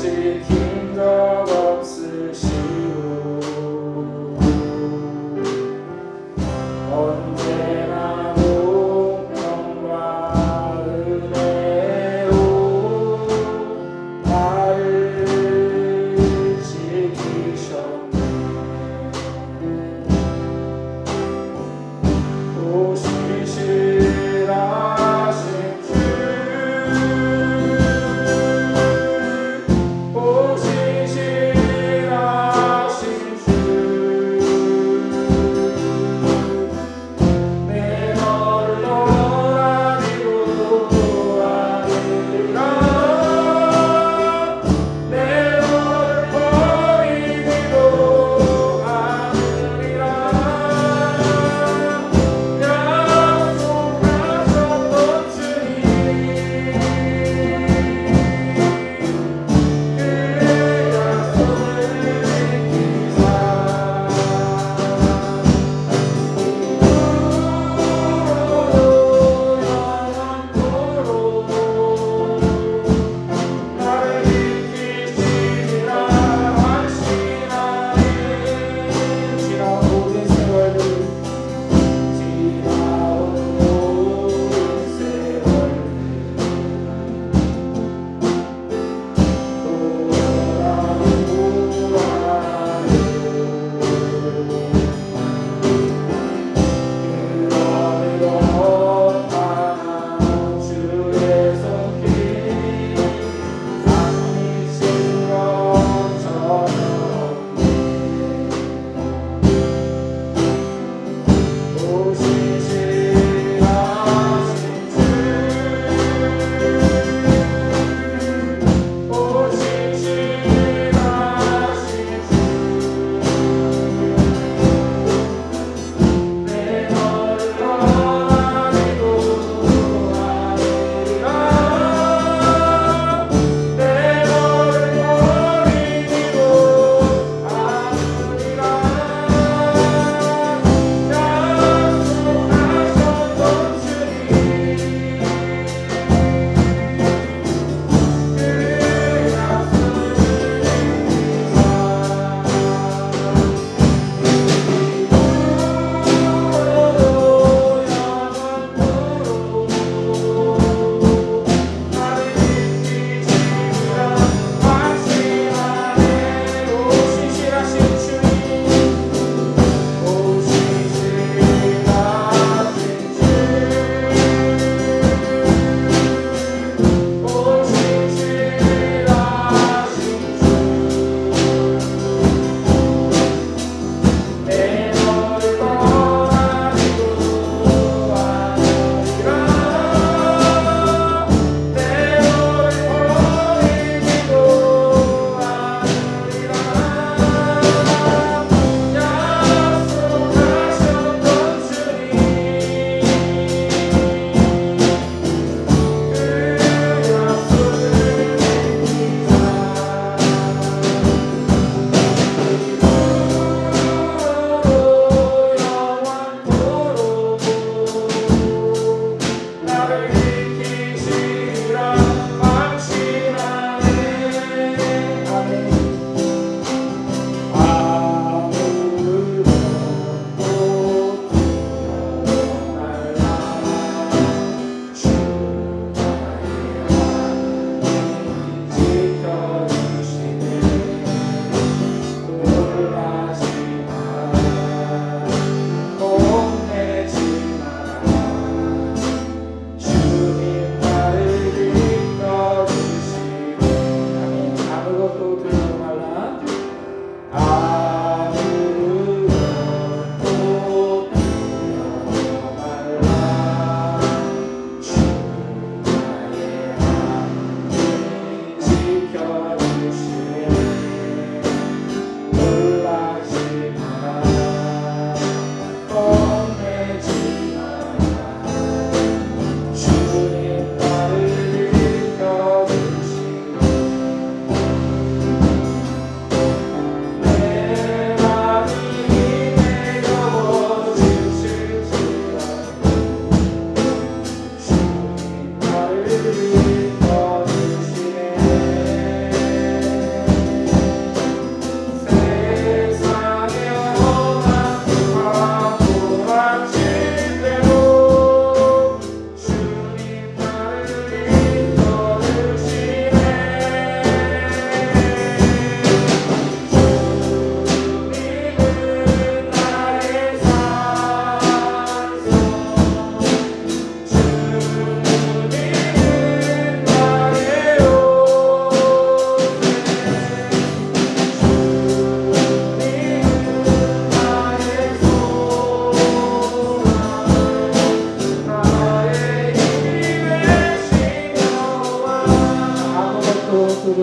시킨 적 없으시오. 언제나 공평과 은혜로 나를 지키셨네. 또 신실하신 주, 오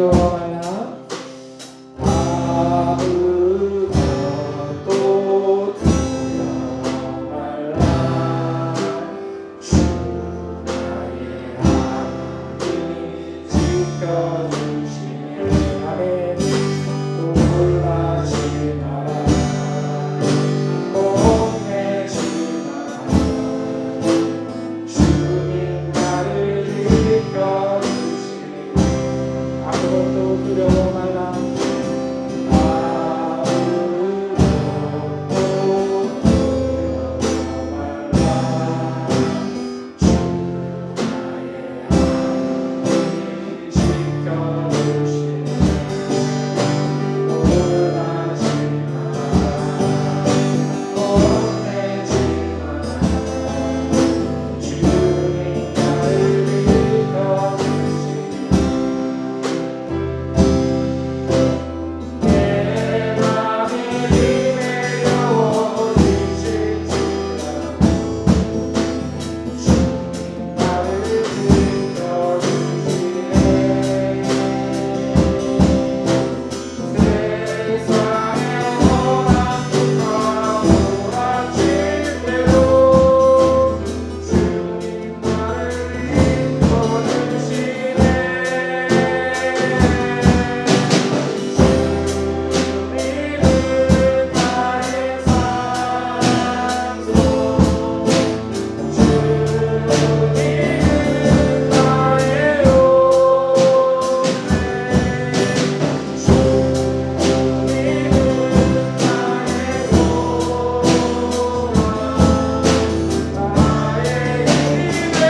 두려워 말라. 아무것도 두려워 말라. 주 나의 하나님이 지켜주시니 아멘. 놀라지 마라. 겁내지 마라. 주님 나를 지켜주시니 아무것도 두려워 말라. 아무것도 두려워 말라. 주 나의 하나님이 지켜주시니 놀라지 마라. 겁내지 마라. 주님 나를 지켜주시니 내 맘이 메어지실지라도 주님 나를 지켜주시네. 세상의 험한과 몰아칠 때도 주님 나를 이끌어주시네. 주님은 나의 산소, 주님은 나의 요새, 주님은 나의 소망, 나의 힘이 되신 여호와. 주님은 나의 산소, 주님은 나의 산소, 주님은 나의 요새, 주님은 나의 소망, 나의 힘이 되신.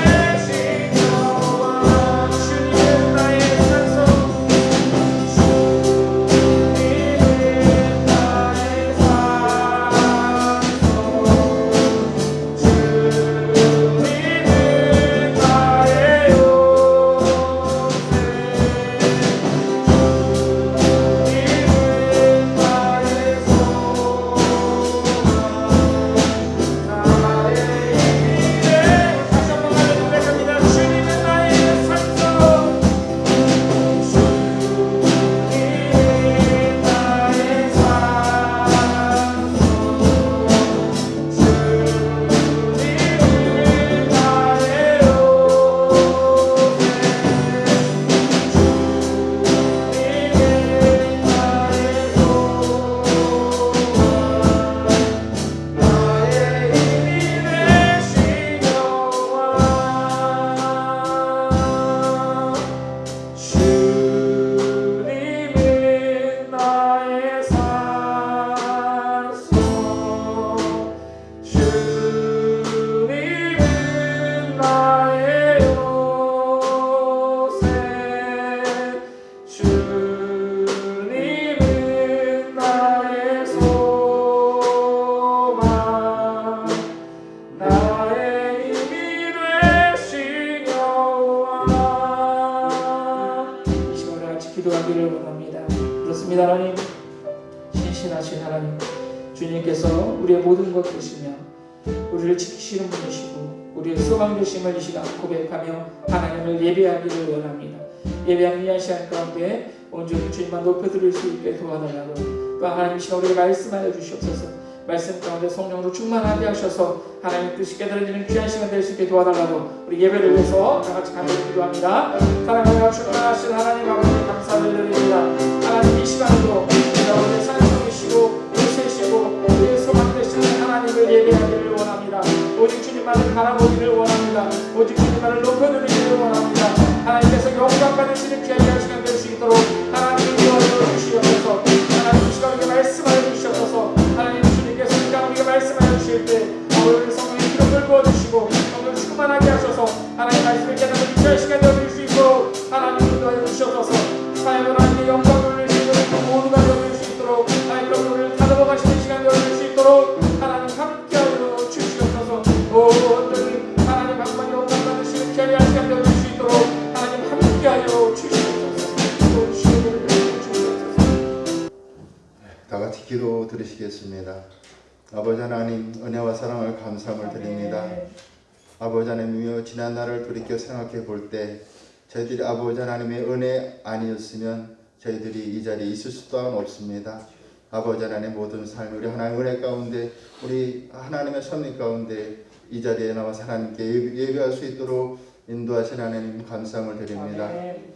다시 한번 고백합니다. 주님은 나의 산소, 주님은 나의 산소, 주님은 나의 힘이 되신 여호와. 이 시간에 같이 기도하기를 원합니다. 그렇습니다. 하나님, 신실하신 하나님, 주님께서 우리의 모든 것 되시며 우리를 지키시는 분이시고 우리의 소망 되심을 이 시간 고백하며 하나님을 예배하기를 원합니다. 예배하는 이 시간 가운데 온전히 주님만 높여드릴 수 있게 도와달라고, 또 하나님 이 시간 우리에게 말씀하여 주시옵소서. 말씀 가운데 성령으로 충만하게 하셔서 하나님 뜻이 깨달아지는 귀한 시간 될 수 있게 도와달라고 우리 예배를 위해서 다 같이 간절히 기도합니다. 사랑하며 충만하신 하나님 아버지 감사를 드립니다. 하나님 이 시간으로 우리의 산성이시고 요새시고 우리의 소망 되시는 하나님을 예배하기를 원합니다. 오직 주님만을 바라보기를 원합니다. 오직 주님만을 높여드리기를 원합니다. 하나님께서 영광 받으시는 귀한 시간 될 수 있도록 하나님을 도와주시옵소서. 하나님 이 시간 우리에게 말씀하여 주시옵소서. 하나님 주님께서 이 시간 우리에게 말씀하여 주실 때 오늘 성령의 기름을 부어주시고 성령을 충만하게 하셔서 하나님 말씀을 깨닫는 귀한 시간 되어줄 수 있도록 하나님을 도와주시옵소서. 주셔서 사역을 하나님의 영광을 올리시고 모두가 되어줄 수 있도록 하나님 우리를 다듬어 가시는 시간 되어줄 수 있도록 하나님 함께하여 주시옵소서. 온전히 하나님 한번 영광 받으시는 귀한 시간 되어줄 수 있도록 하나님 함께하여 주시옵소서. 다 같이 기도 드리시겠습니다. 아버지 하나님, 은혜와 사랑을 감사함을 드립니다. 아버지 하나님이여, 지난 날을 돌이켜 생각해 볼 때 저희들이 아버지 하나님의 은혜 아니었으면 저희들이 이 자리에 있을 수 또한 없습니다. 아버지 하나님의 모든 삶, 우리 하나님의 은혜 가운데, 우리 하나님의 섭리 가운데 이 자리에 나와서 하나님께 예배할 수 있도록 인도하신 하나님 감사함을 드립니다. 아멘.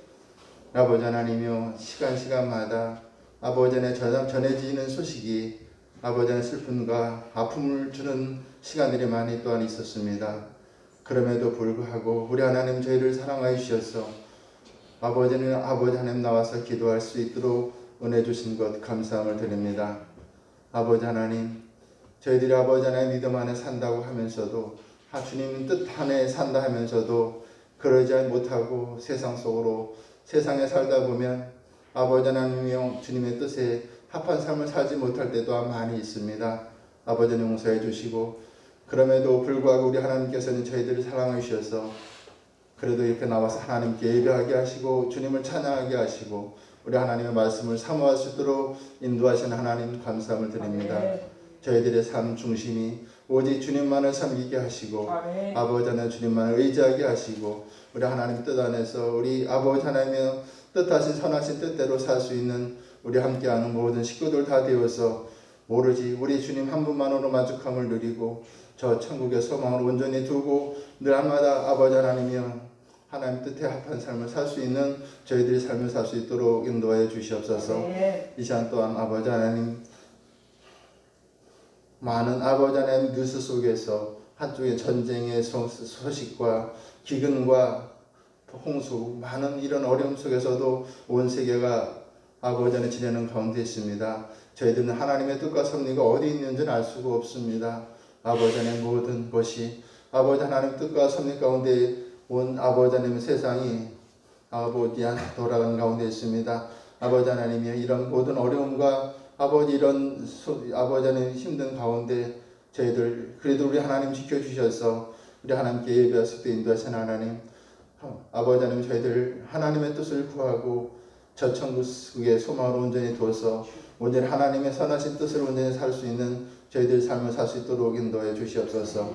아버지 하나님이여, 시간마다 아버지 안에 전해지는 소식이 아버지 안에 슬픔과 아픔을 주는 시간들이 많이 또한 있었습니다. 그럼에도 불구하고 우리 하나님 저희를 사랑하여 주셔서 아버지는 아버지 하나님 나와서 기도할 수 있도록 은혜 주신 것 감사함을 드립니다. 아버지 하나님, 저희들이 아버지 하나님 믿음 안에 산다고 하면서도 주님 뜻 안에 산다 하면서도 그러지 못하고 세상 속으로 세상에 살다 보면 아버지 하나님이여 주님의 뜻에 합한 삶을 살지 못할 때도 많이 있습니다. 아버지 용서해 주시고, 그럼에도 불구하고 우리 하나님께서는 저희들을 사랑해 주셔서 그래도 이렇게 나와서 하나님께 예배하게 하시고 주님을 찬양하게 하시고 우리 하나님의 말씀을 사모할 수 있도록 인도하신 하나님 감사함을 드립니다. 저희들의 삶 중심이 오직 주님만을 섬기게 하시고 아버지 하나님 주님만을 의지하게 하시고 우리 하나님 뜻 안에서 우리 아버지 하나님의 뜻하신 선하신 뜻대로 살 수 있는 우리 함께하는 모든 식구들 다 되어서 오로지 우리 주님 한 분만으로 만족함을 누리고 저 천국의 소망을 온전히 두고 늘 한마다 아버지 하나님이여 하나님 뜻에 합한 삶을 살 수 있는 저희들이 삶을 살 수 있도록 인도하여 주시옵소서. 이 시간 또한 아버지 하나님, 많은 아버지 하나님 뉴스 속에서 한쪽에 전쟁의 소식과 기근과 홍수, 많은 이런 어려움 속에서도 온 세계가 아버지 안에 지내는 가운데 있습니다. 저희들은 하나님의 뜻과 섭리가 어디 있는지는 알 수가 없습니다. 아버지 안에 모든 것이 아버지 하나님 뜻과 섭리 가운데 온 아버지 하나님의 세상이 아버지 안에 돌아가는 가운데 있습니다. 아버지 하나님이 이런 모든 어려움과 아버지 아버지 하나님 힘든 가운데 저희들 그래도 우리 하나님 지켜주셔서 우리 하나님께 예배하실 때 인도하신 하나님, 아버지 하나님 저희들 하나님의 뜻을 구하고 저 천국의 소망을 온전히 두어서 온전히 하나님의 선하신 뜻을 온전히 살 수 있는 저희들 삶을 살 수 있도록 인도해 주시옵소서.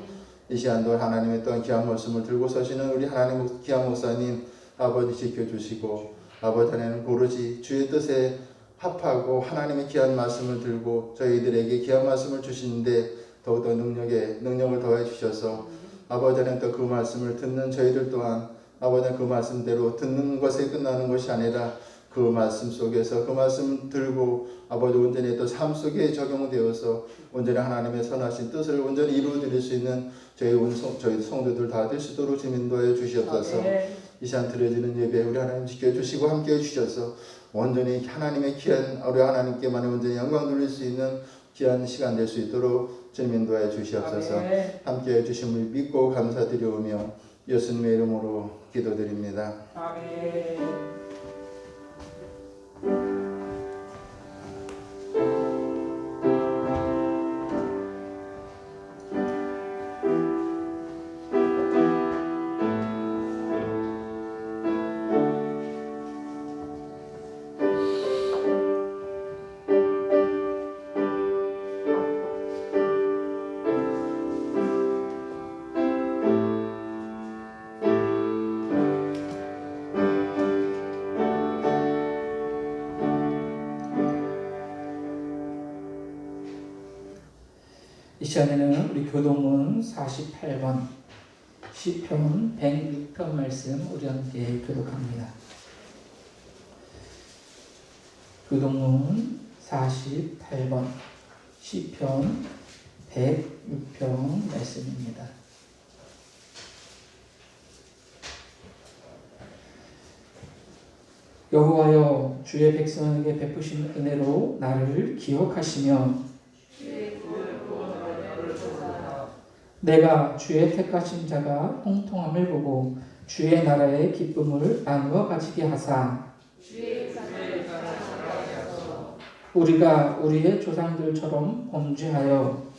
이 시간도 하나님의 또한 귀한 말씀을 들고 서시는 우리 하나님 귀한 목사님 아버지 지켜주시고 아버지 하나님 오로지 주의 뜻에 합하고 하나님의 귀한 말씀을 들고 저희들에게 귀한 말씀을 주시는데 더욱더 능력을 더해 주셔서 아버지 하나님 또 그 말씀을 듣는 저희들 또한 아버지 하나님 그 말씀대로 듣는 것에 끝나는 것이 아니라 그 말씀 속에서 그 말씀 들고 아버지 온전히 또 삶 속에 적용되어서 온전히 하나님의 선하신 뜻을 온전히 이루어드릴 수 있는 저희 성도들 다 될 수 있도록 인도해 주시옵소서. 이 시간 드려지는 예배 우리 하나님 지켜주시고 함께해 주셔서 온전히 하나님의 귀한 우리 하나님께만 온전히 영광 돌릴 수 있는 귀한 시간 될 수 있도록 주님 인도해 주시옵소서. 함께해 주심을 믿고 감사드리오며 예수님의 이름으로 기도드립니다. 아멘. 이 시간에는 우리 교동문 48번 시편 106편 말씀 우리 함께 교독합니다. 교동문 48번 시편 106편 말씀입니다. 여호와여, 주의 백성에게 베푸신 은혜로 나를 기억하시며 내가 주의 택하신 자가 형통함을 보고 주의 나라의 기쁨을 나누어 가지게 하사 우리가 우리의 조상들처럼 범죄하여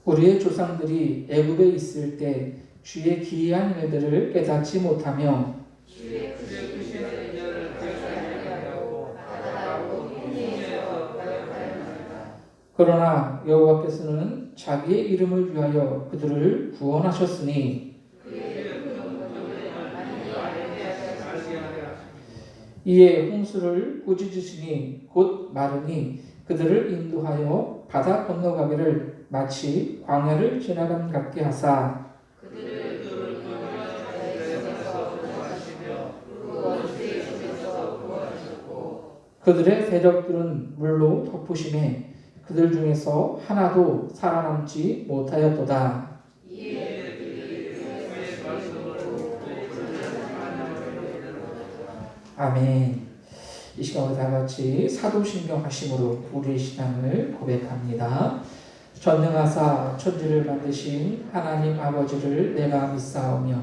우리의 조상들이 애굽에 있을 때 주의 기이한 일들을 깨닫지 못하며 그러나 여호와께서는 자기의 이름을 위하여 그들을 구원하셨으니 이에 홍수를 꾸짖으시니 곧 마르니 그들을 인도하여 바다 건너가기를 마치 광야를 지나간 같게 하사 그들의 대적들은 물로 덮으심에 그들 중에서 하나도 살아남지 못하였도다. 아멘. 이 시간 우리 다 같이 사도신경 하심으로 우리의 신앙을 고백합니다. 전능하사 천지를 만드신 하나님 아버지를 내가 믿사오며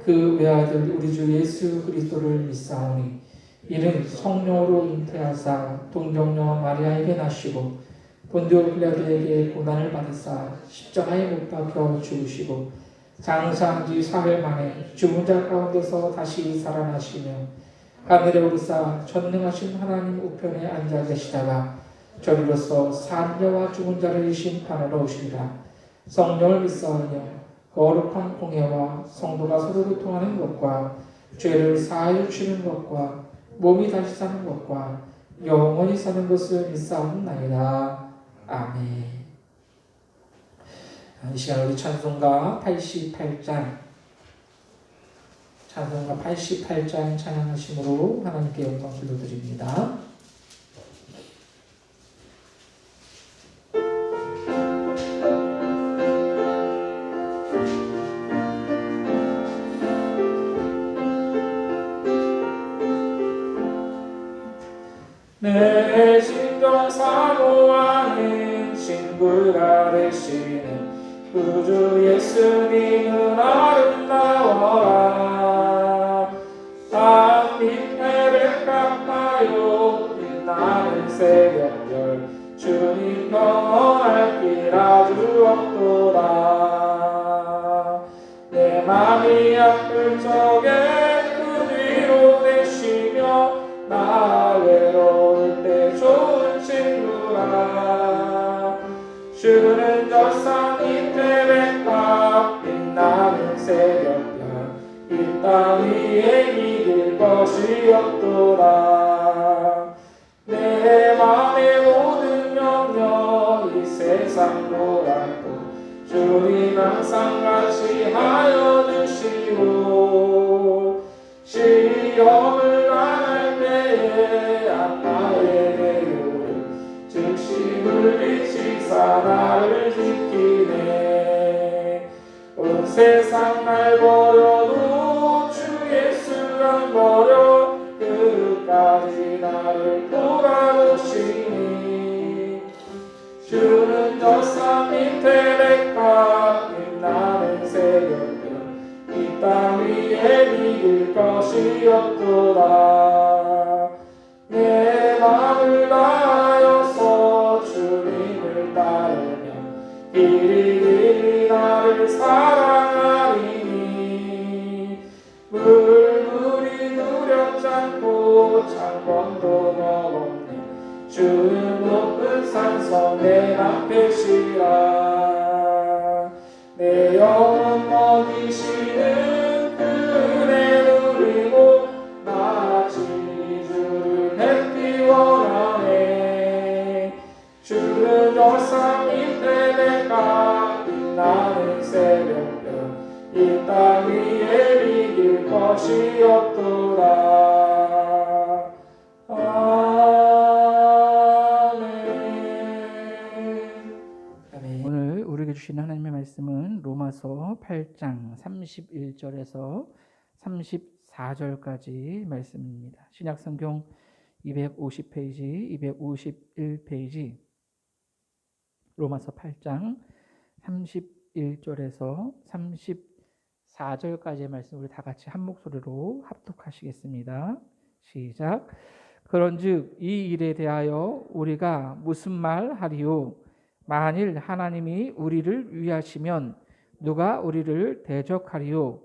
그 외아들 우리 주 예수 그리스도를 믿사오니 이는 성령으로 잉태하사 동정녀 마리아에게 나시고 본디오 빌라도에게 고난을 받으사 십자가에 못 박혀 죽으시고 장사한 지 사흘 만에 죽은 자 가운데서 다시 살아나시며 하늘에 오르사 전능하신 하나님 우편에 앉아 계시다가 저리로서 산 자와 죽은 자를 심판하러 오시리라. 성령을 믿사오며 거룩한 공예와 성도가 서로를 통하는 것과 죄를 사하여 주시는 것과 몸이 다시 사는 것과 영원히 사는 것을 믿사옵나이다. 아멘. 이 시간 우리 찬송가 88장 찬양하심으로 하나님께 영광 돌려드립니다. 내 심정 사모하는 친구가 되시는 구주 예수님은 아름다워라. 한 빛에 백합하여 빛나는 새벽별 주님 영원할 길 아주 없도다. 내 맘이 아플 적에 그 뒤로 되시며 나 외로울 때 좋은 친구라. 주는 저 산 밑에 백합 빛나는 새벽별 이 땅 위에 믿을 것이 없도다. 내 맘의 모든 염려 이 세상 노랗고 주님 항상 같이 하여 주시고 시험을 당할 때에 악마의 대교를 즉시 물리치사 나를 지키네. 온 세상 날 버려도 주 예수 안 버려 끝까지 나를 돌아오시니. 주는 저 산 밑에 백합 빛나는 새벽별 이 땅 위에 믿을 것이 없도다. 내 맘을 다하여서 주님을 따르며 길이 나를 사랑하리니. 물물이 두렵지 않고 창건도 넘었네. 주는 높은 산성 내 앞에시라. 내 영혼 먹이시는 그 은혜 누리고 나같이 주를 뵙기 원하네. 주는 저 산 밑에 백합 빛나는 새벽별 이 땅 위에 믿을 것이 없도다. 아멘. 오늘 우리에게 주신 하나님의 말씀은 로마서 8장 31절에서 34절까지 말씀입니다. 신약성경 250페이지, 251페이지 로마서 8장 31절에서 34절까지의 말씀 우리 다 같이 한 목소리로 합독하시겠습니다. 시작. 그런즉 이 일에 대하여 우리가 무슨 말 하리요? 만일 하나님이 우리를 위하시면 누가 우리를 대적하리요?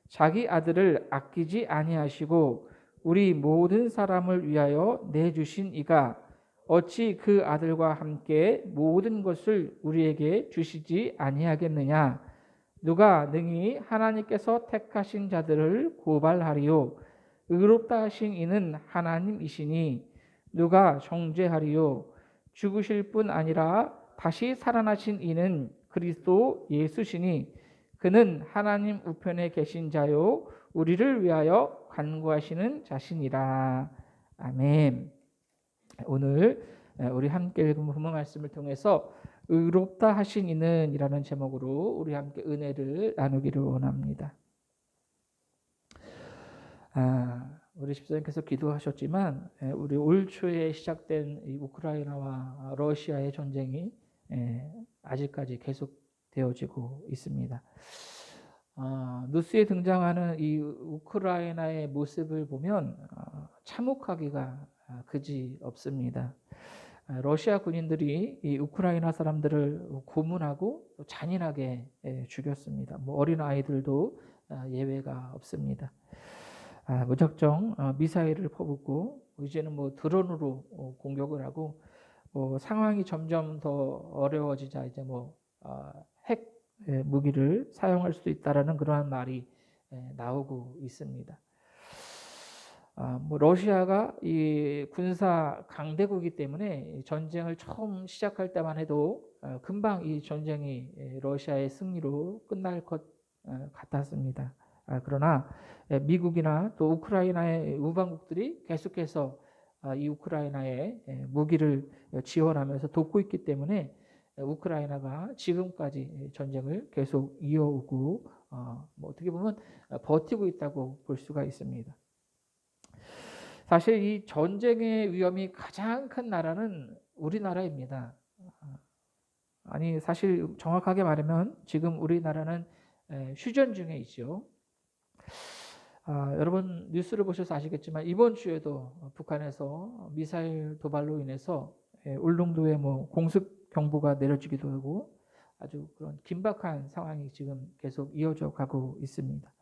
자기 아들을 아끼지 아니하시고 우리 모든 사람을 위하여 내주신 이가 어찌 그 아들과 함께 모든 것을 우리에게 주시지 아니하겠느냐? 누가 능히 하나님께서 택하신 자들을 고발하리요? 의롭다 하신 이는 하나님이시니 누가 정죄하리요. 죽으실 뿐 아니라 다시 살아나신 이는 그리스도 예수시니 그는 하나님 우편에 계신 자요 우리를 위하여 간구하시는 자신이라. 아멘. 오늘 우리 함께 읽은 본문 말씀을 통해서 의롭다 하신 이는 이라는 제목으로 우리 함께 은혜를 나누기를 원합니다. 우리 집사님께서 기도하셨지만 우리 올 초에 시작된 이 우크라이나와 러시아의 전쟁이 아직까지 계속되어지고 있습니다. 뉴스에 등장하는 이 우크라이나의 모습을 보면 참혹하기가 그지 없습니다. 러시아 군인들이 이 우크라이나 사람들을 고문하고 잔인하게 죽였습니다. 어린 아이들도 예외가 없습니다. 무작정 미사일을 퍼붓고 이제는 드론으로 공격을 하고 상황이 점점 더 어려워지자 이제 핵 무기를 사용할 수도 있다라는 그러한 말이 나오고 있습니다. 러시아가 이 군사 강대국이기 때문에 전쟁을 처음 시작할 때만 해도 금방 이 전쟁이 러시아의 승리로 끝날 것 같았습니다. 그러나 미국이나 또 우크라이나의 우방국들이 계속해서 이 우크라이나에 무기를 지원하면서 돕고 있기 때문에 우크라이나가 지금까지 전쟁을 계속 이어오고 어떻게 보면 버티고 있다고 볼 수가 있습니다. 사실 이 전쟁의 위험이 가장 큰 나라는 우리나라입니다. 사실 정확하게 말하면 지금 우리나라는 휴전 중에 있죠. 여러분 뉴스를 보셔서 아시겠지만 이번 주에도 북한에서 미사일 도발로 인해서 울릉도에 공습 경보가 내려지기도 하고 아주 그런 긴박한 상황이 지금 계속 이어져 가고 있습니다.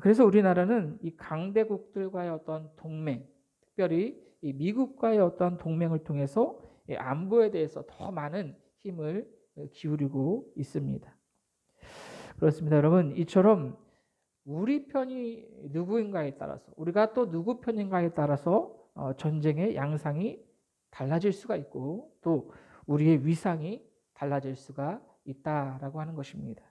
그래서 우리나라는 이 강대국들과의 어떤 동맹, 특별히 이 미국과의 어떤 동맹을 통해서 안보에 대해서 더 많은 힘을 기울이고 있습니다. 그렇습니다. 여러분, 이처럼 우리 편이 누구인가에 따라서 우리가 또 누구 편인가에 따라서 전쟁의 양상이 달라질 수가 있고 또 우리의 위상이 달라질 수가 있다라고 하는 것입니다.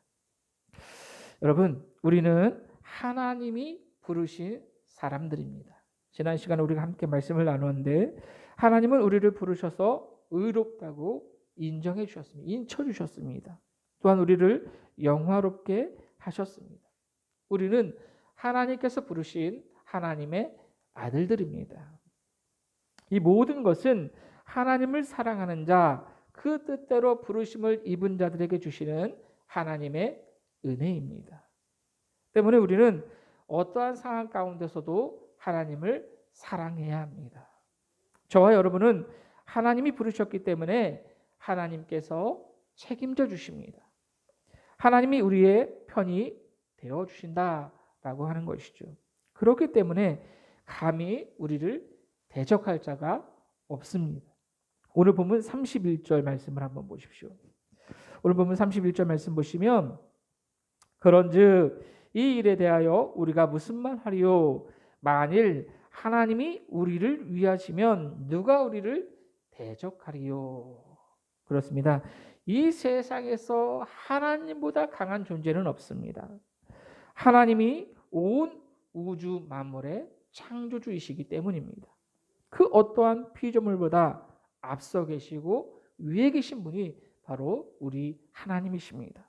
여러분, 우리는 하나님이 부르신 사람들입니다. 지난 시간에 우리가 함께 말씀을 나눴는데 하나님은 우리를 부르셔서 의롭다고 인정해 주셨습니다. 인쳐 주셨습니다. 또한 우리를 영화롭게 하셨습니다. 우리는 하나님께서 부르신 하나님의 아들들입니다. 이 모든 것은 하나님을 사랑하는 자, 그 뜻대로 부르심을 입은 자들에게 주시는 하나님의 은혜입니다. 때문에 우리는 어떠한 상황 가운데서도 하나님을 사랑해야 합니다. 저와 여러분은 하나님이 부르셨기 때문에 하나님께서 책임져 주십니다. 하나님이 우리의 편이 되어 주신다라고 하는 것이죠. 그렇기 때문에 감히 우리를 대적할 자가 없습니다. 오늘 보면 31절 말씀을 한번 보십시오. 오늘 보면 31절 말씀 보시면 그런즉 이 일에 대하여 우리가 무슨 말 하리요? 만일 하나님이 우리를 위하시면 누가 우리를 대적하리요? 그렇습니다. 이 세상에서 하나님보다 강한 존재는 없습니다. 하나님이 온 우주 만물의 창조주이시기 때문입니다. 그 어떠한 피조물보다 앞서 계시고 위에 계신 분이 바로 우리 하나님이십니다.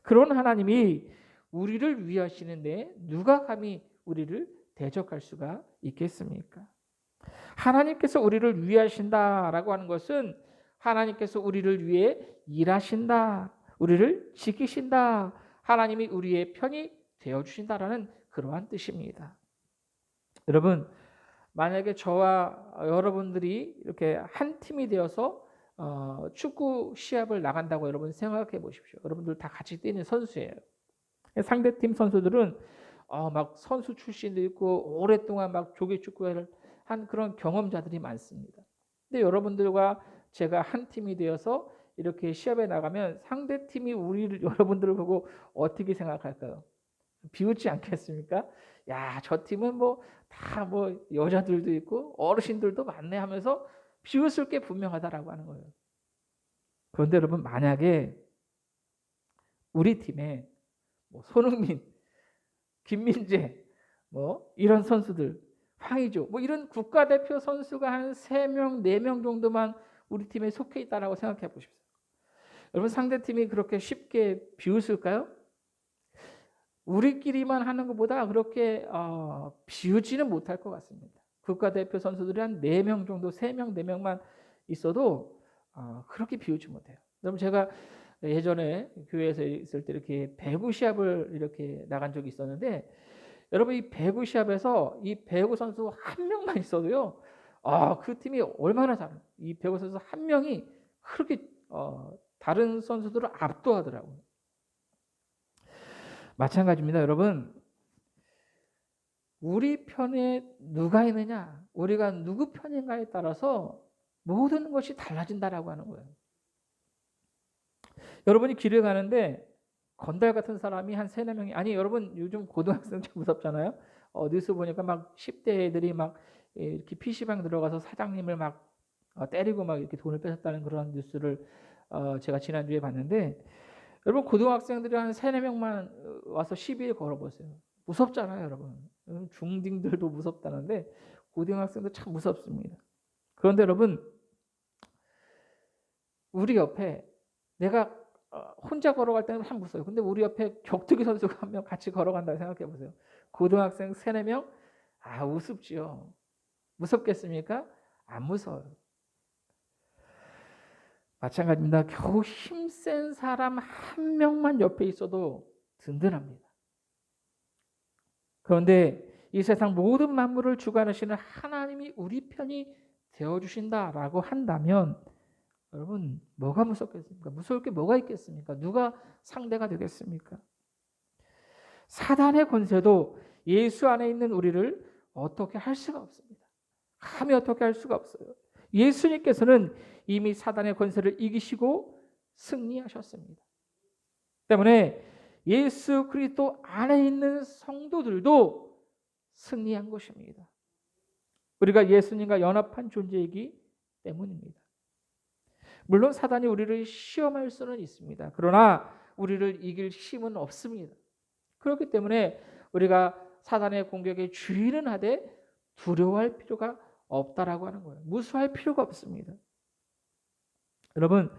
그런 하나님이 우리를 위하시는데 누가 감히 우리를 대적할 수가 있겠습니까? 하나님께서 우리를 위하신다라고 하는 것은 하나님께서 우리를 위해 일하신다, 우리를 지키신다, 하나님이 우리의 편이 되어주신다라는 그러한 뜻입니다. 여러분, 만약에 저와 여러분들이 이렇게 한 팀이 되어서 축구 시합을 나간다고 여러분 생각해 보십시오. 여러분들 다 같이 뛰는 선수예요. 상대팀 선수들은 막 선수 출신도 있고 오랫동안 막 조기 축구를 한 그런 경험자들이 많습니다. 근데 여러분들과 제가 한 팀이 되어서 이렇게 시합에 나가면 상대팀이 여러분들을 보고 어떻게 생각할까요? 비웃지 않겠습니까? 야, 저 팀은 뭐 다 뭐 여자들도 있고 어르신들도 많네 하면서 비웃을 게 분명하다라고 하는 거예요. 그런데 여러분, 만약에 우리 팀에 뭐 손흥민, 김민재, 뭐 이런 선수들, 황의조, 뭐 이런 국가대표 선수가 한 3명, 4명 정도만 우리 팀에 속해 있다라고 생각해 보십시오. 여러분, 상대팀이 그렇게 쉽게 비웃을까요? 우리끼리만 하는 것보다 그렇게 비우지는 못할 것 같습니다. 국가대표 선수들이 한 4명 정도, 3명, 4명만 있어도 그렇게 비우지 못해요. 여러분, 제가 예전에 교회에서 있을 때 이렇게 배구 시합을 이렇게 나간 적이 있었는데, 여러분, 이 배구 시합에서 이 배구 선수 한 명만 있어도요, 그 팀이 얼마나 잘해요. 이 배구 선수 한 명이 그렇게 다른 선수들을 압도하더라고요. 마찬가지입니다. 여러분, 우리 편에 누가 있느냐, 우리가 누구 편인가에 따라서 모든 것이 달라진다라고 하는 거예요. 여러분이 길을 가는데 건달 같은 사람이 한 3-4명이, 아니 여러분, 요즘 고등학생 참 무섭잖아요. 뉴스 보니까 막 10대 애들이 막 이렇게 PC방 들어가서 사장님을 막 때리고 막 이렇게 돈을 뺏었다는 그런 뉴스를 제가 지난주에 봤는데, 여러분, 고등학생들이 한 3-4명만 와서 시비를 걸어보세요. 무섭잖아요, 여러분. 중딩들도 무섭다는데 고등학생도 참 무섭습니다. 그런데 여러분, 우리 옆에 내가 혼자 걸어갈 때는 참 무서워요. 근데 우리 옆에 격투기 선수가 한 명 같이 걸어간다고 생각해 보세요. 고등학생 3-4명? 우습지요. 무섭겠습니까? 안 무서워요. 마찬가지입니다. 겨우 힘센 사람 한 명만 옆에 있어도 든든합니다. 그런데 이 세상 모든 만물을 주관하시는 하나님이 우리 편이 되어주신다라고 한다면, 여러분, 뭐가 무섭겠습니까? 무서울 게 뭐가 있겠습니까? 누가 상대가 되겠습니까? 사단의 권세도 예수 안에 있는 우리를 어떻게 할 수가 없습니다. 감히 어떻게 할 수가 없어요. 예수님께서는 이미 사단의 권세를 이기시고 승리하셨습니다. 때문에 예수 그리스도 안에 있는 성도들도 승리한 것입니다. 우리가 예수님과 연합한 존재이기 때문입니다. 물론 사단이 우리를 시험할 수는 있습니다. 그러나 우리를 이길 힘은 없습니다. 그렇기 때문에 우리가 사단의 공격에 주의는 하되 두려워할 필요가 없다라고 하는 거예요. 무수할 필요가 없습니다. 여러분,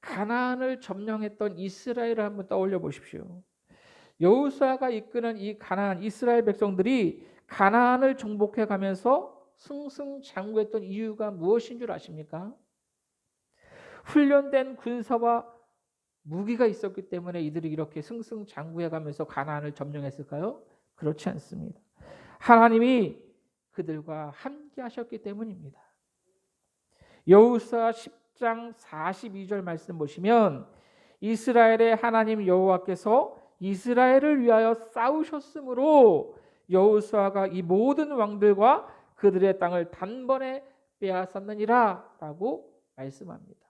가나안을 점령했던 이스라엘을 한번 떠올려 보십시오. 여호수아가 이끄는 이 가나안 이스라엘 백성들이 가나안을 정복해 가면서 승승장구했던 이유가 무엇인 줄 아십니까? 훈련된 군사와 무기가 있었기 때문에 이들이 이렇게 승승장구해 가면서 가나안을 점령했을까요? 그렇지 않습니다. 하나님이 그들과 함께 하셨기 때문입니다. 여호수아 10장 42절 말씀 보시면, 이스라엘의 하나님 여호와께서 이스라엘을 위하여 싸우셨으므로 여호수아가 이 모든 왕들과 그들의 땅을 단번에 빼앗았느니라 라고 말씀합니다.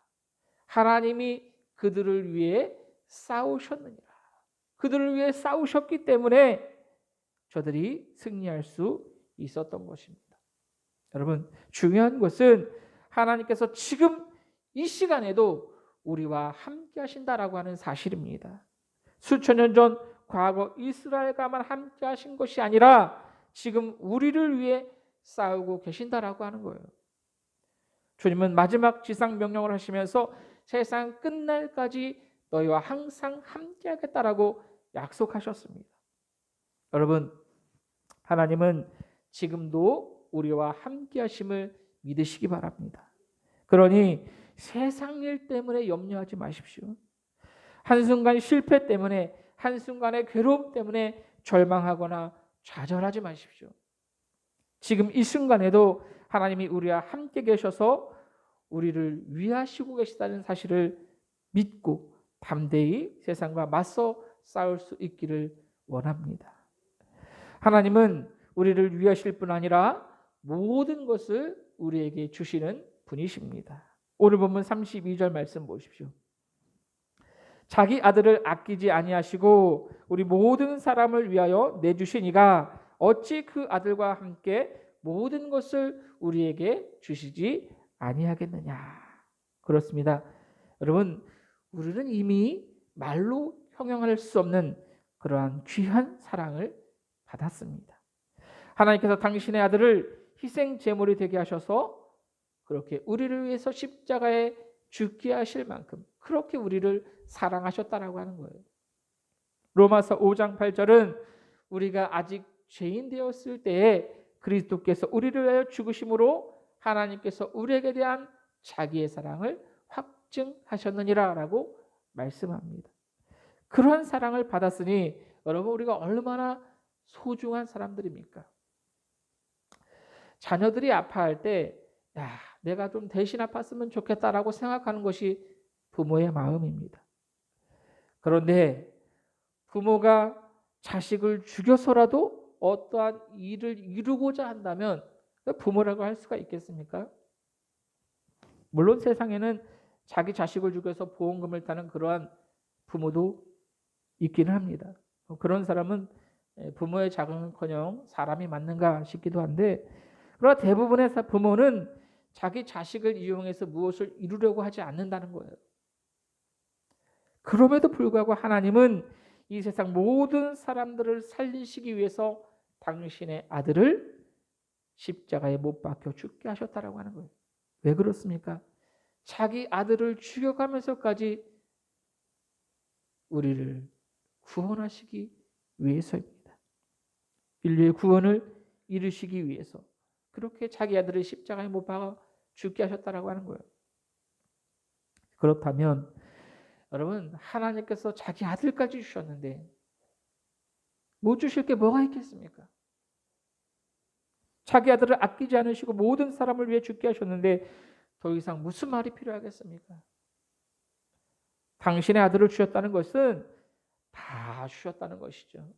하나님이 그들을 위해 싸우셨느니라. 그들을 위해 싸우셨기 때문에 저들이 승리할 수 있었던 것입니다. 여러분, 중요한 것은 하나님께서 지금 이 시간에도 우리와 함께 하신다라고 하는 사실입니다. 수천 년 전 과거 이스라엘과만 함께 하신 것이 아니라 지금 우리를 위해 싸우고 계신다라고 하는 거예요. 주님은 마지막 지상 명령을 하시면서 세상 끝날까지 너희와 항상 함께 하겠다라고 약속하셨습니다. 여러분, 하나님은 지금도 우리와 함께 하심을 믿으시기 바랍니다. 그러니 세상 일 때문에 염려하지 마십시오. 한순간 실패 때문에, 한순간의 괴로움 때문에 절망하거나 좌절하지 마십시오. 지금 이 순간에도 하나님이 우리와 함께 계셔서 우리를 위하시고 계시다는 사실을 믿고 담대히 세상과 맞서 싸울 수 있기를 원합니다. 하나님은 우리를 위하실 뿐 아니라 모든 것을 우리에게 주시는 분이십니다. 오늘 본문 32절 말씀 보십시오. 자기 아들을 아끼지 아니하시고 우리 모든 사람을 위하여 내주신 이가 어찌 그 아들과 함께 모든 것을 우리에게 주시지 아니하겠느냐. 그렇습니다. 여러분, 우리는 이미 말로 형용할 수 없는 그러한 귀한 사랑을 받았습니다. 하나님께서 당신의 아들을 희생 제물이 되게 하셔서 그렇게 우리를 위해서 십자가에 죽게 하실 만큼 그렇게 우리를 사랑하셨다라고 하는 거예요. 로마서 5장 8절은 우리가 아직 죄인 되었을 때에 그리스도께서 우리를 위하여 죽으심으로 하나님께서 우리에게 대한 자기의 사랑을 확증하셨느니라 라고 말씀합니다. 그런 사랑을 받았으니 여러분, 우리가 얼마나 소중한 사람들입니까? 자녀들이 아파할 때 내가 좀 대신 아팠으면 좋겠다라고 생각하는 것이 부모의 마음입니다. 그런데 부모가 자식을 죽여서라도 어떠한 일을 이루고자 한다면 부모라고 할 수가 있겠습니까? 물론 세상에는 자기 자식을 죽여서 보험금을 타는 그러한 부모도 있기는 합니다. 그런 사람은 부모의 자금은커녕 사람이 맞는가 싶기도 한데, 그러나 대부분의 부모는 자기 자식을 이용해서 무엇을 이루려고 하지 않는다는 거예요. 그럼에도 불구하고 하나님은 이 세상 모든 사람들을 살리시기 위해서 당신의 아들을 십자가에 못 박혀 죽게 하셨다라고 하는 거예요. 왜 그렇습니까? 자기 아들을 죽여가면서까지 우리를 구원하시기 위해서입니다. 인류의 구원을 이루시기 위해서 그렇게 자기 아들을 십자가에 못 박아 죽게 하셨다라고 하는 거예요. 그렇다면 여러분, 하나님께서 자기 아들까지 주셨는데 못 주실 게 뭐가 있겠습니까? 자기 아들을 아끼지 않으시고 모든 사람을 위해 죽게 하셨는데 더 이상 무슨 말이 필요하겠습니까? 당신의 아들을 주셨다는 것은 다 주셨다는 것이죠.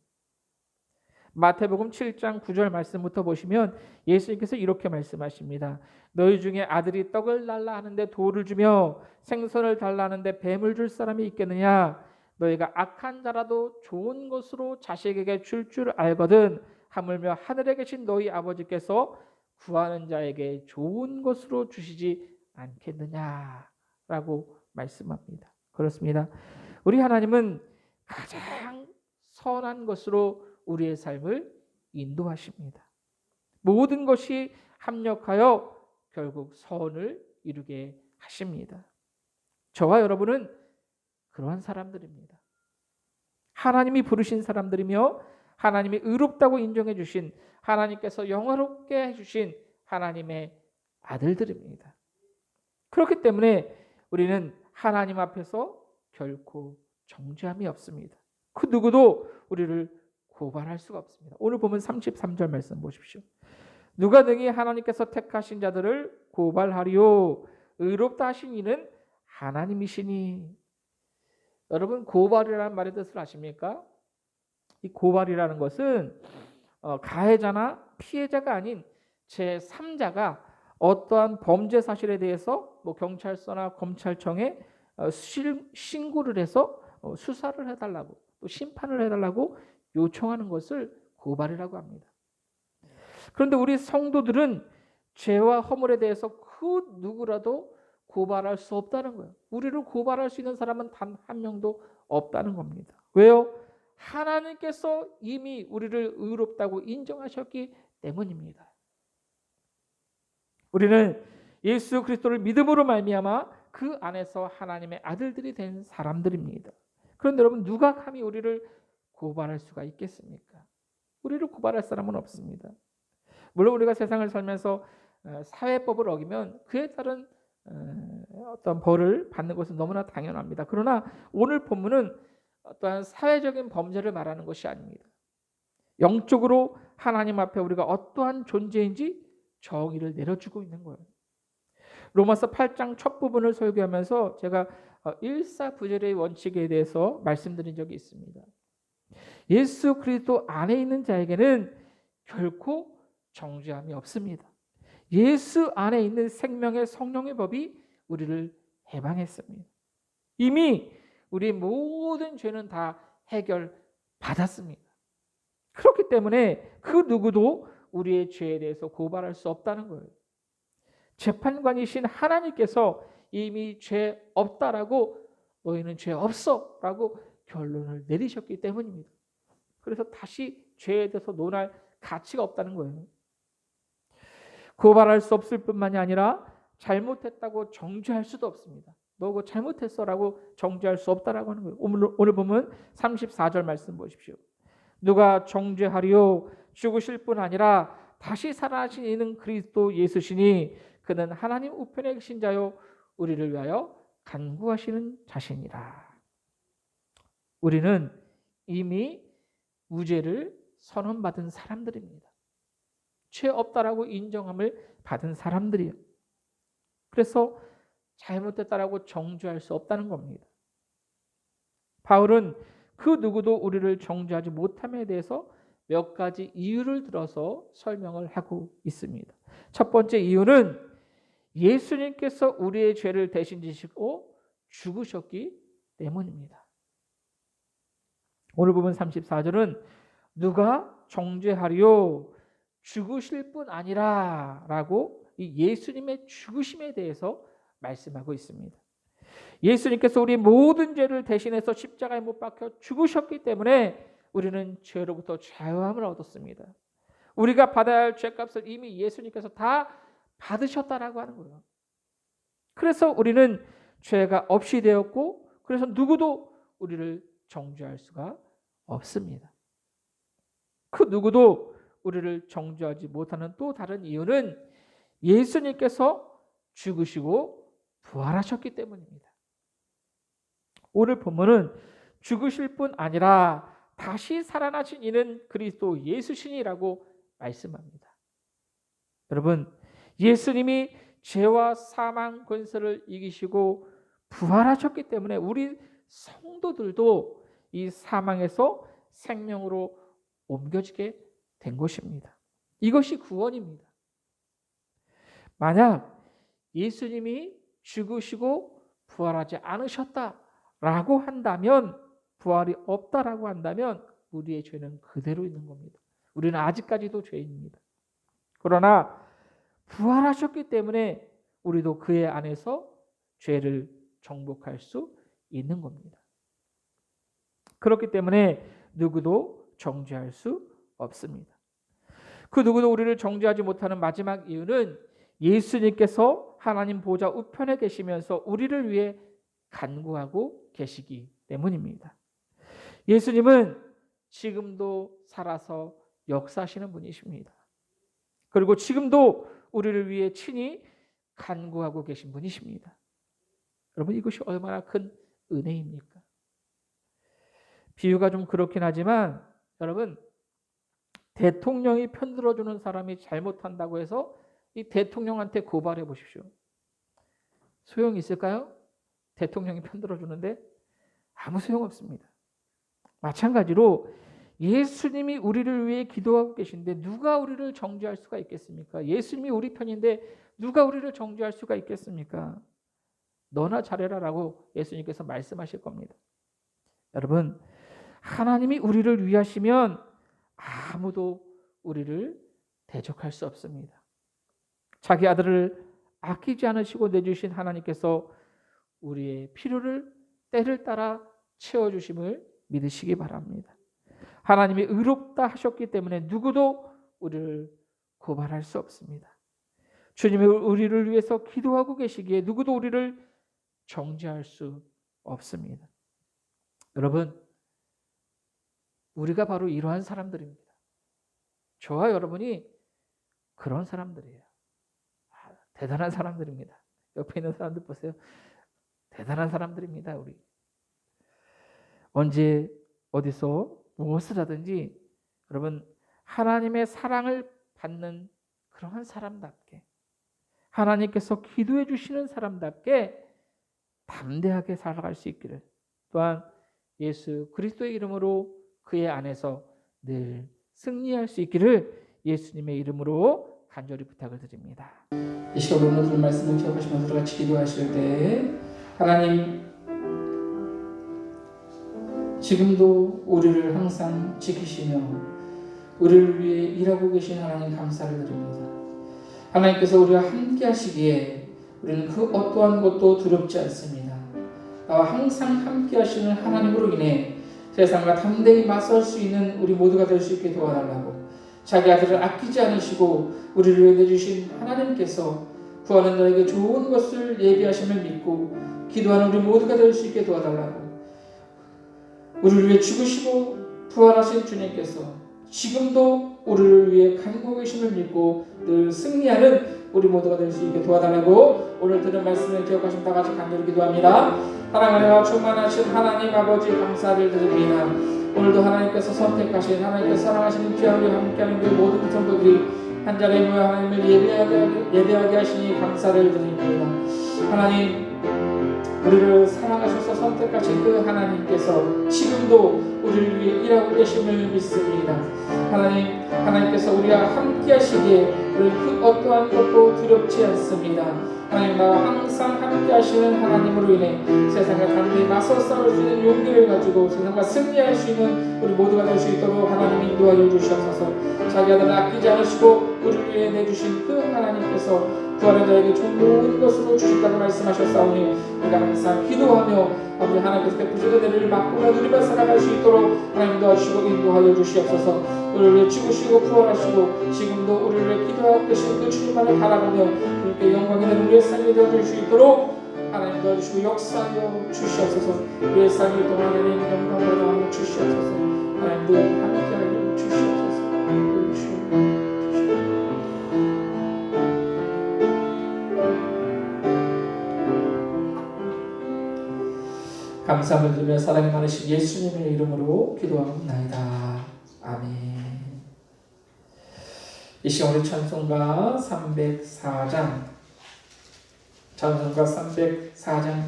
마태복음 7장 9절 말씀부터 보시면 예수님께서 이렇게 말씀하십니다. 너희 중에 아들이 떡을 달라 하는데 돌을 주며 생선을 달라 하는데 뱀을 줄 사람이 있겠느냐? 너희가 악한 자라도 좋은 것으로 자식에게 줄 줄 알거든 하물며 하늘에 계신 너희 아버지께서 구하는 자에게 좋은 것으로 주시지 않겠느냐라고 말씀합니다. 그렇습니다. 우리 하나님은 가장 선한 것으로 우리의 삶을 인도하십니다. 모든 것이 합력하여 결국 선을 이루게 하십니다. 저와 여러분은 그러한 사람들입니다. 하나님이 부르신 사람들이며 하나님이 의롭다고 인정해 주신, 하나님께서 영화롭게 해주신 하나님의 아들들입니다. 그렇기 때문에 우리는 하나님 앞에서 결코 정죄함이 없습니다. 그 누구도 우리를 고발할 수가 없습니다. 오늘 보면 33절 말씀 보십시오. 누가 능히 하나님께서 택하신 자들을 고발하리요? 의롭다 하신 이는 하나님이시니. 여러분, 고발이라는 말의 뜻을 아십니까? 이 고발이라는 것은 가해자나 피해자가 아닌 제3자가 어떠한 범죄 사실에 대해서 경찰서나 검찰청에 신고를 해서 수사를 해달라고, 또 심판을 해달라고 요청하는 것을 고발이라고 합니다. 그런데 우리 성도들은 죄와 허물에 대해서 그 누구라도 고발할 수 없다는 거예요. 우리를 고발할 수 있는 사람은 단 한 명도 없다는 겁니다. 왜요? 하나님께서 이미 우리를 의롭다고 인정하셨기 때문입니다. 우리는 예수 그리스도를 믿음으로 말미암아 그 안에서 하나님의 아들들이 된 사람들입니다. 그런데 여러분, 누가 감히 우리를 고발할 수가 있겠습니까? 우리를 고발할 사람은 없습니다. 물론 우리가 세상을 살면서 사회법을 어기면 그에 따른 어떤 벌을 받는 것은 너무나 당연합니다. 그러나 오늘 본문은 어떠한 사회적인 범죄를 말하는 것이 아닙니다. 영적으로 하나님 앞에 우리가 어떠한 존재인지 정의를 내려주고 있는 거예요. 로마서 8장 첫 부분을 설교하면서 제가 일사부절의 원칙에 대해서 말씀드린 적이 있습니다. 예수 그리스도 안에 있는 자에게는 결코 정죄함이 없습니다. 예수 안에 있는 생명의 성령의 법이 우리를 해방했습니다. 이미 우리 모든 죄는 다 해결받았습니다. 그렇기 때문에 그 누구도 우리의 죄에 대해서 고발할 수 없다는 거예요. 재판관이신 하나님께서 이미 죄 없다라고, 너희는 죄 없어라고 결론을 내리셨기 때문입니다. 그래서 다시 죄에 대해서 논할 가치가 없다는 거예요. 고발할 수 없을 뿐만이 아니라 잘못했다고 정죄할 수도 없습니다. 너 그거 잘못했어라고 정죄할 수 없다라고 하는 거예요. 오늘 보면 34절 말씀 보십시오. 누가 정죄하리요? 죽으실 뿐 아니라 다시 살아나신 이는 그리스도 예수시니 그는 하나님 우편에 계신 자요 우리를 위하여 간구하시는 자신이라. 우리는 이미 무죄를 선언받은 사람들입니다. 죄 없다라고 인정함을 받은 사람들이에요. 그래서 잘못했다라고 정죄할 수 없다는 겁니다. 바울은 그 누구도 우리를 정죄하지 못함에 대해서 몇 가지 이유를 들어서 설명을 하고 있습니다. 첫 번째 이유는 예수님께서 우리의 죄를 대신 지시고 죽으셨기 때문입니다. 오늘 보면 34절은 누가 정죄하리요? 죽으실 뿐 아니라 라고 이 예수님의 죽으심에 대해서 말씀하고 있습니다. 예수님께서 우리 모든 죄를 대신해서 십자가에 못 박혀 죽으셨기 때문에 우리는 죄로부터 자유함을 얻었습니다. 우리가 받아야 할 죄값을 이미 예수님께서 다 받으셨다라고 하는 거예요. 그래서 우리는 죄가 없이 되었고, 그래서 누구도 우리를 정죄할 수가 없습니다. 그 누구도 우리를 정죄하지 못하는 또 다른 이유는 예수님께서 죽으시고 부활하셨기 때문입니다. 오늘 본문은 죽으실 뿐 아니라 다시 살아나신 이는 그리스도 예수시니라고 말씀합니다. 여러분, 예수님이 죄와 사망 권세를 이기시고 부활하셨기 때문에 우리 성도들도 이 사망에서 생명으로 옮겨지게 된 것입니다. 이것이 구원입니다. 만약 예수님이 죽으시고 부활하지 않으셨다라고 한다면, 부활이 없다라고 한다면 우리의 죄는 그대로 있는 겁니다. 우리는 아직까지도 죄인입니다. 그러나 부활하셨기 때문에 우리도 그의 안에서 죄를 정복할 수 있는 겁니다. 그렇기 때문에 누구도 정죄할 수 없습니다. 그 누구도 우리를 정죄하지 못하는 마지막 이유는 예수님께서 하나님 보좌 우편에 계시면서 우리를 위해 간구하고 계시기 때문입니다. 예수님은 지금도 살아서 역사하시는 분이십니다. 그리고 지금도 우리를 위해 친히 간구하고 계신 분이십니다. 여러분, 이것이 얼마나 큰 은혜입니까? 비유가 좀 그렇긴 하지만 여러분, 대통령이 편들어주는 사람이 잘못한다고 해서 이 대통령한테 고발해 보십시오. 소용이 있을까요? 대통령이 편들어주는데 아무 소용없습니다. 마찬가지로 예수님이 우리를 위해 기도하고 계신데 누가 우리를 정죄할 수가 있겠습니까? 예수님이 우리 편인데 누가 우리를 정죄할 수가 있겠습니까? 너나 잘해라라고 예수님께서 말씀하실 겁니다. 여러분, 하나님이 우리를 위하시면 아무도 우리를 대적할 수 없습니다. 자기 아들을 아끼지 않으시고 내주신 하나님께서 우리의 필요를 때를 따라 채워주심을 믿으시기 바랍니다. 하나님이 의롭다 하셨기 때문에 누구도 우리를 고발할 수 없습니다. 주님이 우리를 위해서 기도하고 계시기에 누구도 우리를 정죄할 수 없습니다. 여러분, 우리가 바로 이러한 사람들입니다. 저와 여러분이 그런 사람들이에요. 대단한 사람들입니다. 옆에 있는 사람들 보세요. 대단한 사람들입니다. 우리 언제 어디서 무엇을 하든지 여러분, 하나님의 사랑을 받는 그러한 사람답게, 하나님께서 기도해 주시는 사람답게 담대하게 살아갈 수 있기를, 또한 예수 그리스도의 이름으로 그의 안에서 늘 승리할 수 있기를 예수님의 이름으로 간절히 부탁을 드립니다. 이 시간 오늘 들은 말씀을 기억하시면서 같이 기도하실 때, 하나님, 지금도 우리를 항상 지키시며 우리를 위해 일하고 계신 하나님 감사를 드립니다. 하나님께서 우리와 함께 하시기에 우리는 그 어떠한 것도 두렵지 않습니다. 나와 항상 함께 하시는 하나님으로 인해 세상과 담대히 맞설 수 있는 우리 모두가 될 수 있게 도와달라고, 자기 아들을 아끼지 않으시고 우리를 위해 내주신 하나님께서 구하는 자에게 좋은 것을 예비하심을 믿고 기도하는 우리 모두가 될 수 있게 도와달라고, 우리를 위해 죽으시고 부활하신 주님께서 지금도 우리를 위해 간구하고 계심을 믿고 늘 승리하는 우리 모두가 될 수 있게 도와달라고 오늘 들은 말씀을 기억하시면 다 같이 간절히 기도합니다. 사랑하여 충만하신 하나님 아버지 감사를 드립니다. 오늘도 하나님께서 선택하신, 하나님께서 사랑하시는 귀한 우리와 함께하는 그 모든 성도들이 한 자리에 모여 하나님을 예배하게 하시니 감사를 드립니다. 하나님, 우리를 사랑하셔서 선택하신 그 하나님께서 지금도 우리를 위해 일하고 계심을 믿습니다. 하나님께서 우리와 함께 하시기에 우리 그 어떠한 것도 두렵지 않습니다. 하나님, 나와 항상 함께 하시는 하나님으로 인해 세상과 담대히 맞서 싸울 수 있는 용기를 가지고 세상과 승리할 수 있는 우리 모두가 될 수 있도록 하나님 인도하여 주시옵소서. 자기 아들을 아끼지 않으시고 우리를 위해 내주신 그 하나님께서 구하는 자에게 좋은 것으로 주신다고 말씀하셨사오니 우리가 항상 기도하며 아버지 하나님께서 베푸시는 은혜를 맛보며 누리며 살아갈 수 있도록 하나님 도와주시고 인도하여 주시옵소서. 우리를 위해 죽으시고 부활하시고 지금도 우리를 위해 기도하고 계신 그 주님만을 바라보며 그렇게 영광이 되는 우리의 삶이 되어줄 수 있도록 하나님 도와주시고 역사하여 주시옵소서. 우리의 삶을 동안에는 영광을 더하여 주시옵소서. 하나님 늘 함께하여 주시옵소서. 감사함을 드리며 사랑이 많으신 예수님의 이름으로 기도하옵나이다. 아멘. 이 시간 우리 찬송가 304장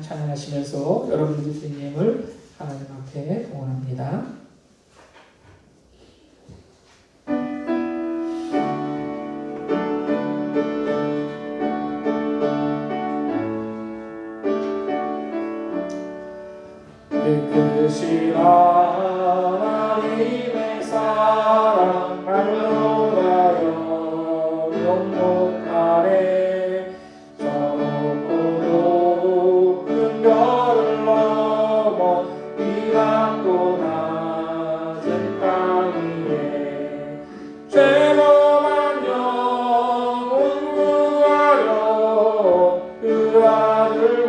찬양하시면서 여러분들의 주님을 하나님 앞에 동원합니다. 크신 하나님의 사랑 말로라여 영원하네. 저 높고 높은 별을 넘어 이 낮고 낮은 땅 위에 죄범한 영혼 구하려 그 아들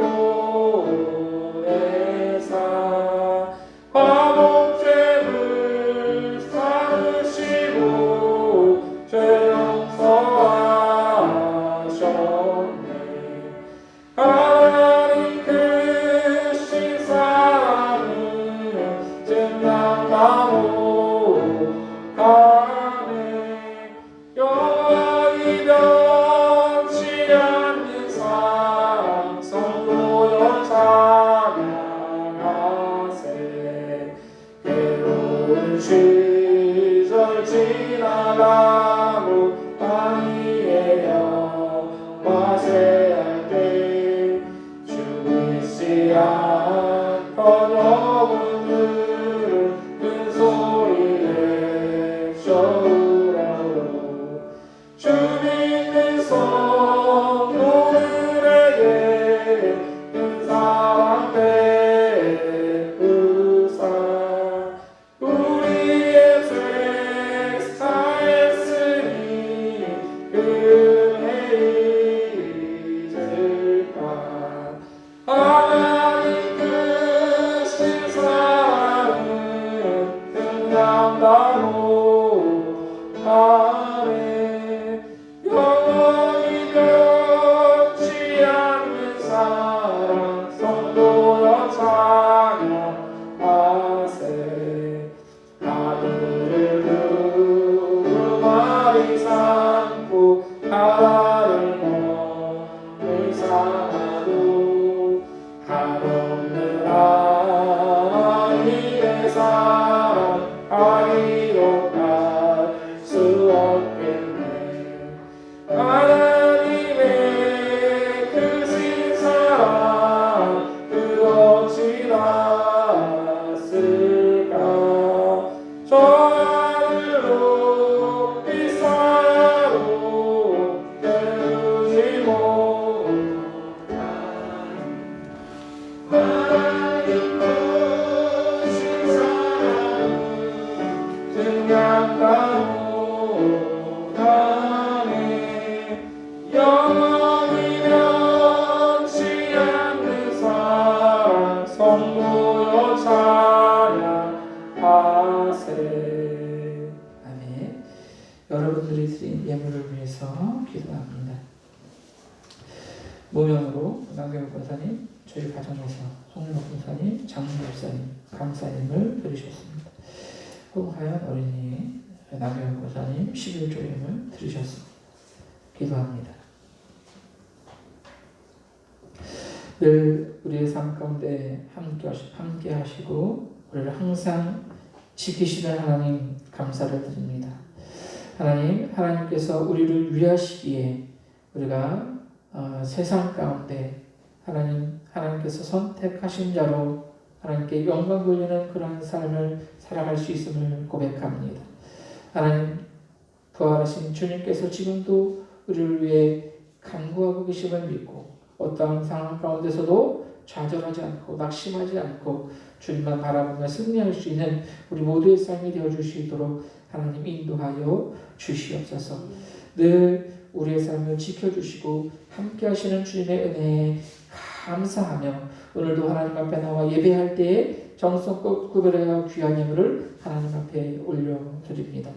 시절 지나가고 왕위의 영화 세할 때 주이시 않던 영혼들은 큰 소리 내셔우라고 주 믿는 성도들에게 큰 사랑 베푸사 우리의 죄 사했으니 은혜 잊을까. 하나님 크신 사랑은 끝난다고 하네. 영원히 변치 않는 사랑 성도여 찬양하세. 하늘을 두루마리 삼고 바다를 몸을 삼아도 한없는 하나님의 사랑 아니로 갈 수 없겠네. 하나님의 크신 사랑 그 어찌 닿았을까. 저 하늘로 영원히 변치 않는 사랑 성모여 찬양하세. 아멘. 여러분들이 드린 예물을 위해서 기도합니다. 모명으로 남경욱 권사님, 저희 가정에서 송윤호 권사님, 장문 목사님, 감사님을 드리셨습니다. 홍하연 어린이, 남경욱 권사님 11조 예물 드리셨습니다. 기도합니다. 늘 우리의 삶 가운데 함께 하시고 우리를 항상 지키시는 하나님 감사를 드립니다. 하나님께서 우리를 위하시기에 우리가 세상 가운데 하나님께서 선택하신 자로 하나님께 영광 돌리는 그런 삶을 살아갈 수 있음을 고백합니다. 하나님, 부활하신 주님께서 지금도 우리를 위해 간구하고 계심을 믿고 어떠한 상황 가운데서도 좌절하지 않고 낙심하지 않고 주님만 바라보며 승리할 수 있는 우리 모두의 삶이 되어줄 수 있도록 하나님 인도하여 주시옵소서. 늘 우리의 삶을 지켜주시고 함께 하시는 주님의 은혜에 감사하며 오늘도 하나님 앞에 나와 예배할 때에 정성껏 구별하여 귀한 예물을 하나님 앞에 올려드립니다.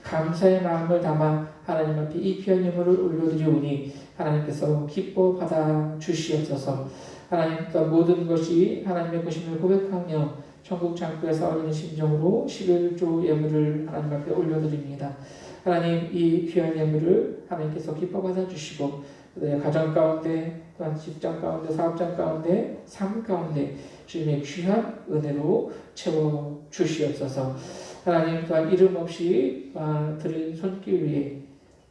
감사의 마음을 담아 하나님 앞에 이 귀한 예물을 올려드리오니 하나님께서 기뻐 받아 주시옵소서. 하나님과 모든 것이 하나님의 것임을 고백하며 천국 창고에서 어린 심정으로 11조 예물을 하나님 앞에 올려드립니다. 하나님, 이 귀한 예물을 하나님께서 기뻐 받아 주시고 내 가정 가운데 또한 직장 가운데 사업장 가운데 삶 가운데 주님의 귀한 은혜로 채워 주시옵소서. 하나님, 또한 이름 없이 드린 손길 위에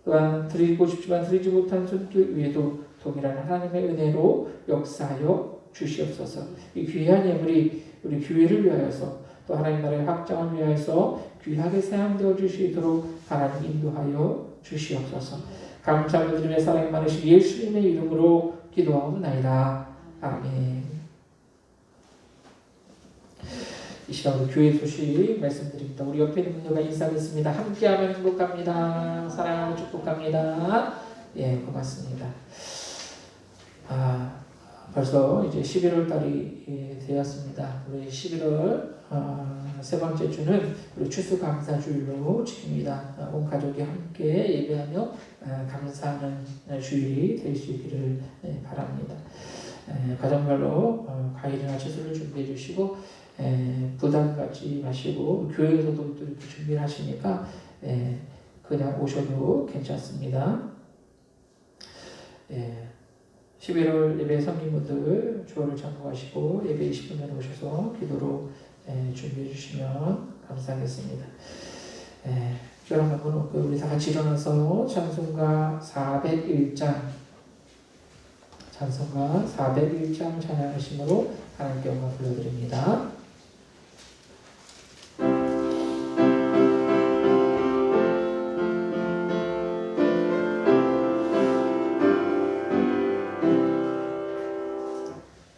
또한 드리고 싶지만 드리지 못한 손길 위에도 동일한 하나님의 은혜로 역사하여 주시옵소서. 이 귀한 예물이 우리 교회를 위하여서 또 하나님 나라의 확장을 위하여서 귀하게 사용되어 주시도록 하나님 인도하여 주시옵소서. 감사를 드리며 사랑이 많으신 예수님의 이름으로 기도하옵나이다. 아멘. 이 시간 우리 교회 소식 말씀드립니다. 우리 옆에 있는 분들과 인사하겠습니다. 함께하면 행복합니다. 사랑하고 축복합니다. 예, 고맙습니다. 벌써 이제 11월 달이 되었습니다. 우리 11월 세 번째 주는 우리 추수감사주일로 지킵니다. 온 가족이 함께 예배하며 감사하는 주일이 될 수 있기를 바랍니다. 가정별로 과일이나 채소를 준비해 주시고 부담 갖지 마시고 교회에서도 또 이렇게 준비를 하시니까 그냥 오셔도 괜찮습니다. 11월 예배 섬김분들 주어를 참고하시고 예배 20분 전에 오셔서 기도로 준비해 주시면 감사하겠습니다. 여러분 우리 다 같이 일어나서 찬송가 401장 찬양하심으로 하나님께 영광 돌려드립니다.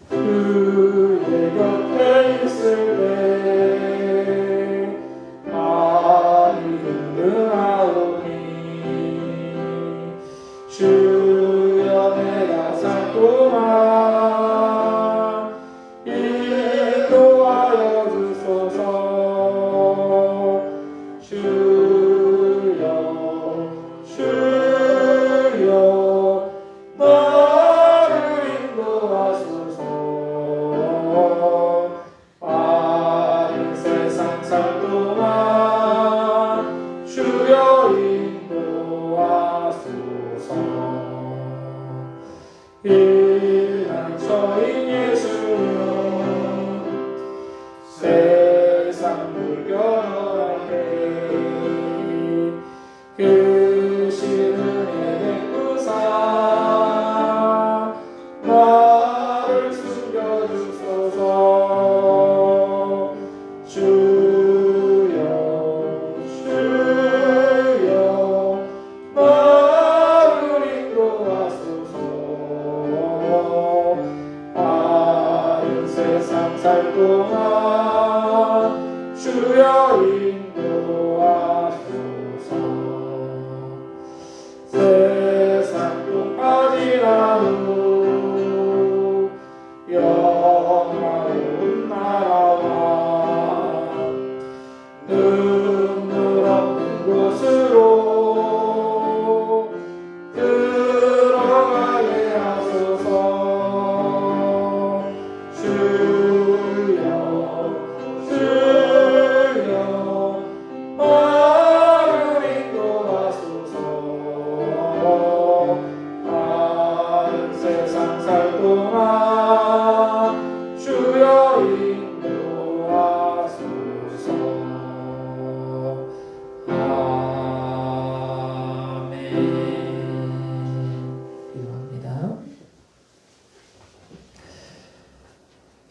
그의 곁에 있을 때 많이 힘들하오니 주여 내가 살고만 인도하여 주소서. 주여 나를 인도하소서. 많은 세상 살 동안 주여 인도하소서. 일한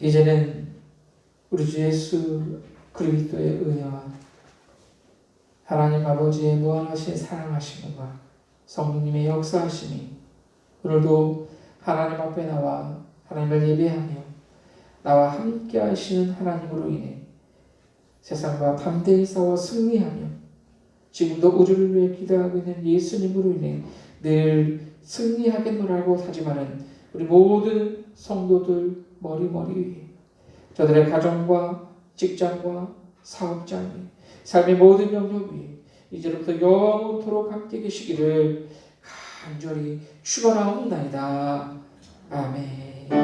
이제는 우리 주 예수 그리스도의 은혜와 하나님 아버지의 무한하신 사랑하심과 성령님의 역사하심이 오늘도 하나님 앞에 나와 하나님을 예배하며 나와 함께 하시는 하나님으로 인해 세상과 담대히 싸워 승리하며 지금도 우주를 위해 기도하고 있는 예수님으로 인해 늘 승리하겠노라고 다짐하는 우리 모든 성도들 머리머리 위에 저들의 가정과 직장과 사업장 위에 삶의 모든 영역 위에 이제부터 영원토록 함께 계시기를 간절히 축원하옵나이다. 아멘.